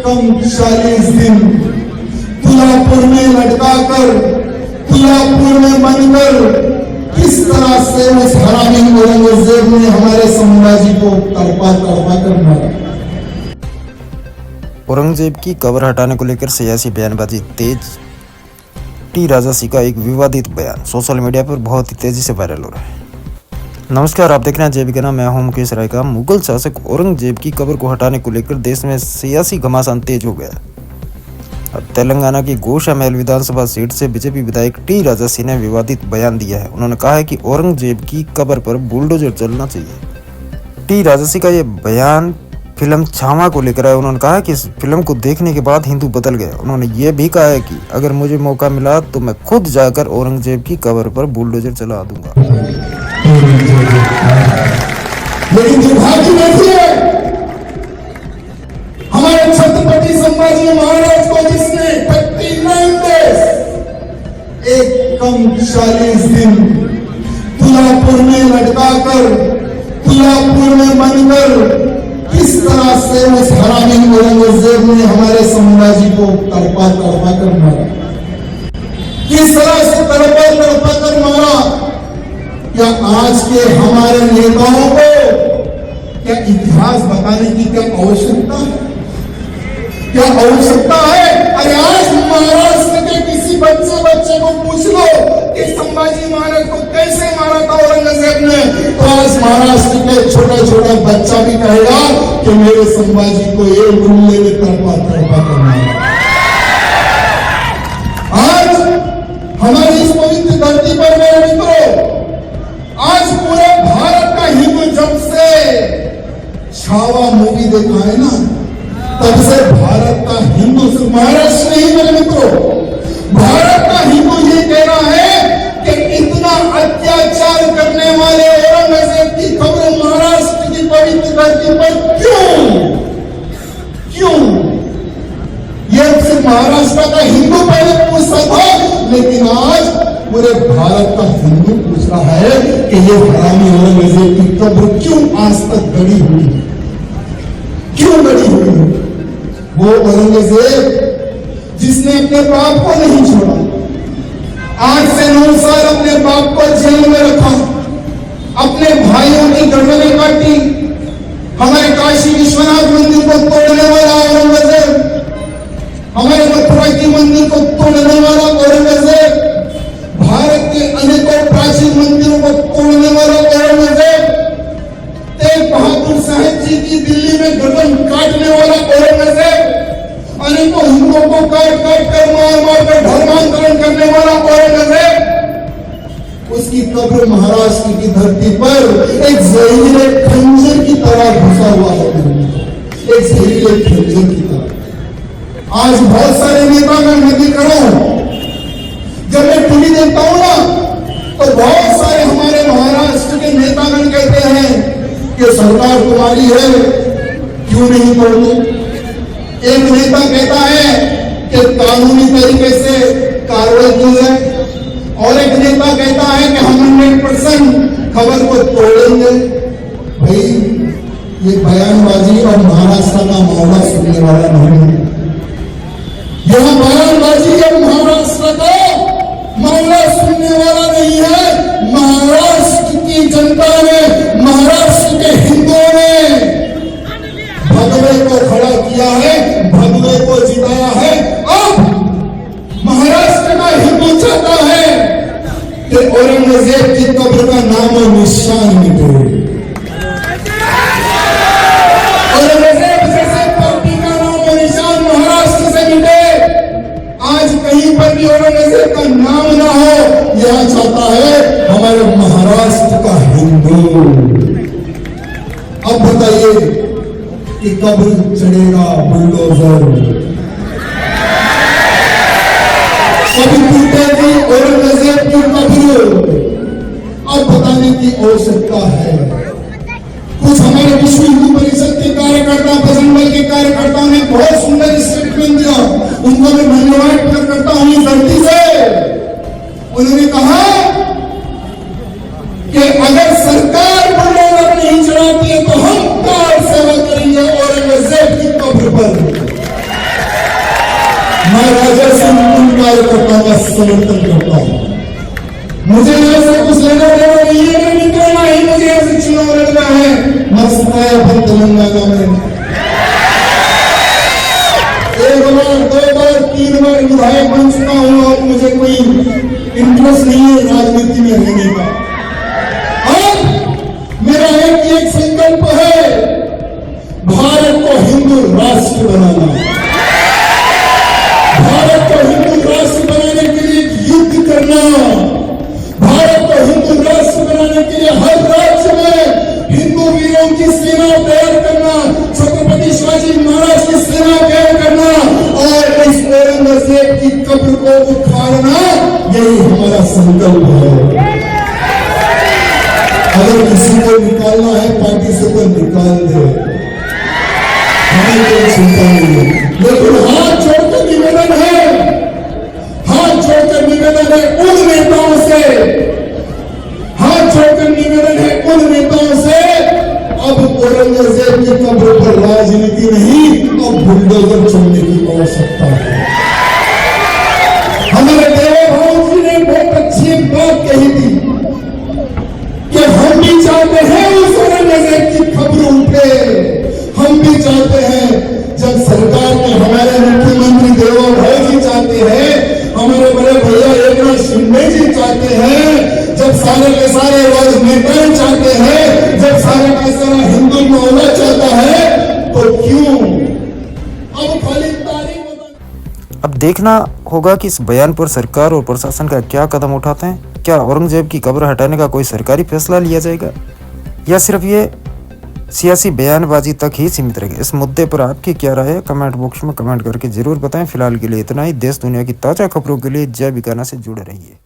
कम 40 दिन तुलापुर में लटकाकर, तुलापुर में बनकर किस तरह से उस हरामी औरंगजेब ने हमारे संभाजी को तड़पा कर मारा। औरंगजेब की कब्र हटाने को लेकर सियासी बयानबाजी तेज। टी राजसी का एक विवादित बयान सोशल मीडिया पर बहुत ही तेजी से वायरल हो रहा है। नमस्कार, आप देख रहे हैं जय विज्ञाना। मैं हूं मुकेश राय का। मुगल शासक औरंगजेब की कब्र को हटाने को लेकर देश में सियासी घमासान तेज हो गया। अब तेलंगाना की गोशामहल विधानसभा सीट से बीजेपी विधायक टी राजसी ने विवादित बयान दिया है। उन्होंने कहा है कि औरंगजेब की कब्र पर बुलडोजर चलना चाहिए। टी राजसी का ये बयान फिल्म छावा को लेकर है। उन्होंने कहा कि इस फिल्म को देखने के बाद हिंदू बदल गया। उन्होंने ये भी कहा है कि अगर मुझे मौका मिला तो मैं खुद जाकर औरंगजेब की कब्र पर बुलडोजर चला दूंगा। लेकिन दुर्भाग्य देखिए, हमारे छत्रपति संभाजी महाराज को जिसने 39 डेज, एक कम 40 दिन तुलापुर में लटकाकर, तुलापुर में बनकर किस तरह से उस हरामी औरंगजेब ने हमारे संभाजी को तड़पा कर मारा, किस तरह से तड़पा कर मारा। क्या आज के हमारे नेताओं को क्या इतिहास बताने की क्या आवश्यकता है? क्या आवश्यकता है? अरे आज महाराष्ट्र के किसी बच्चे को पूछ लो कि संभाजी महाराज को कैसे मारा था औरंगजेब ने, तो आज महाराष्ट्र के छोटा बच्चा भी कहेगा कि मेरे संभाजी को ये गुल्ले में तड़पा कर मारा। आज हमारी इस पवित्र धरती पर मेरे मित्रों, आज पूरे भारत का हिंदू जब से छावा मूवी देखा है ना, तब से भारत का हिंदू, महाराष्ट्र नहीं मेरे मित्रों, भारत का हिंदू ये कह रहा है कि इतना अत्याचार करने वाले औरंगजेब की खबर महाराष्ट्र की पवित्र धरती पर क्यों? ये सिर्फ महाराष्ट्र का हिंदू पहले पूछता था, लेकिन आज पूरे भारत का हिंदू पूछ रहा है कि ये हरामी औरंगजेब की कब्र क्यों आज तक गड़ी हुई है, क्यों गड़ी हुई है? वो औरंगजेब जिसने अपने बाप को नहीं छोड़ा, 8 से 9 साल अपने बाप को जेल में रखा, अपने भाइयों की गर्दनें काटी, हमारे काशी विश्वनाथ मंदिर को तोड़ने वाला औरंगजेब, हमारे मथुरा की मंदिर को तोड़ने वाला औरंगजेब, भारत के अनेकों प्राचीन मंदिरों को तोड़ने वाला औरंगजेब, तेग बहादुर साहब जी की दिल्ली में गर्दन काटने वाला औरंगजेब, अनेकों हिंदुओं को काट कर मार कर धर्मांतरण करने वाला औरंगजेब, उसकी कब्र महाराष्ट्र की धरती पर एक जहरीले खंजर की तरह घुसा हुआ है, एक जहरीले खंजर की तरह। आज बहुत सारे नेता मैं देख रहा हूं, जब मैं टीवी देखता हूं ना, तो बहुत सारे हमारे महाराष्ट्र के नेतागण कहते हैं कि सरकार तुम्हारी है, क्यों नहीं तोड़ती। एक नेता कहता है कि कानूनी तरीके से कार्रवाई की जाए, और एक नेता कहता है कि हम 100% खबर को तोड़ेंगे। भाई, ये बयानबाजी और महाराष्ट्र का मामला सुनने वाला नहीं है। यह बयानबाजी और महाराष्ट्र का मामला सुनने वाला नहीं है। महाराष्ट्र की जनता ने, महाराष्ट्र के हिंदुओं ने भगवे को खड़ा किया है, भगवे को जिताया है। अब महाराष्ट्र का हिंदू चाहता है कि औरंगजेब की कब्र का नाम और निशान मिटे। औरंगजेब जैसे पार्टी का नाम और निशान महाराष्ट्र से मिटे। आज कहीं पर भी औरंगजेब का नाम ना हो, यह चाहता है हमारे महाराष्ट्र का हिंदू। अब बताइए कि कब चढ़ेगा बुलडोजर, कभी टूटेगी औरंगजेब की कब्र। अब बताने की आवश्यकता है। कुछ हमारे विश्व हिंदू परिषद के कार्यकर्ता, बजरंग दल के कार्यकर्ताओं ने बहुत सुंदर स्टेटमेंट दिया, उनको मैं धन्यवाद करता हूं इस धरती से। उन्होंने कहा कि अगर सरकार बुलडोजर नहीं चढ़ाती है तो हम कार सेवा करेंगे औरंगजेब की कब्र पर। जैसे उन कार्यकर्ताओं का समर्थन करता हूं। मुझे यहाँ से कुछ लेना देना नहीं है, मैं निकलना ही मुझे यहाँ से चुनाव लड़ना है। मस्त है अपन तेलंगाना में 1 बार 2 बार 3 बार विधायक बन चुका हूं और मुझे कोई इंटरेस्ट नहीं है राजनीति में रहने का। अब मेरा एक संकल्प है, भारत को हिंदू राष्ट्र बनाना। भारत को हिंदू राष्ट्र बनाने के लिए युद्ध करना, भारत को हिंदू राष्ट्र बनाने के लिए हर राज्य में हिंदू वीरों की सेना तैयार करना, छत्रपति शिवाजी महाराज की सेना तैयार करना और इस औरंगजेब की कब्र को उखाड़ना, यही हमारा संकल्प है। अगर किसी को निकालना है पार्टी से तो निकाल दे, हमें कोई चिंता नहीं है। लेकिन हाथ जोड़कर निवेदन है, हाथ जोड़कर निवेदन है उन नेताओं से, हाथ जोड़कर निवेदन है उन नेताओं से, अब औरंगजेब की कब्र पर राजनीति नहीं, अब बुलडोजर चलने की आवश्यकता है। हमारे देवा भाव जी ने बहुत अच्छी एक बात कही थी कि हम भी चाहते हैं उस औरंगजेब की खबर उठे। हम भी चाहते हैं जब सरकार में हमारे मुख्यमंत्री देवा भाई जी चाहते हैं, हमारे बड़े भैया एकनाथ शिंदे जी चाहते हैं, जब सारे के सारे राजनेता चाहते हैं, जब सारा के सारा हिंदू मोहल्ला चाहता है, तो क्यों अब खाली तारीख। अब देखना होगा कि इस बयान पर सरकार और प्रशासन का क्या कदम उठाते हैं। क्या औरंगजेब की कब्र हटाने का कोई सरकारी फैसला लिया जाएगा या सिर्फ ये सियासी बयानबाजी तक ही सीमित रहेगा। इस मुद्दे पर आपकी क्या राय है, कमेंट बॉक्स में कमेंट करके जरूर बताएं। फिलहाल के लिए इतना ही। देश दुनिया की ताज़ा खबरों के लिए जय बीकाना से जुड़े रहिए।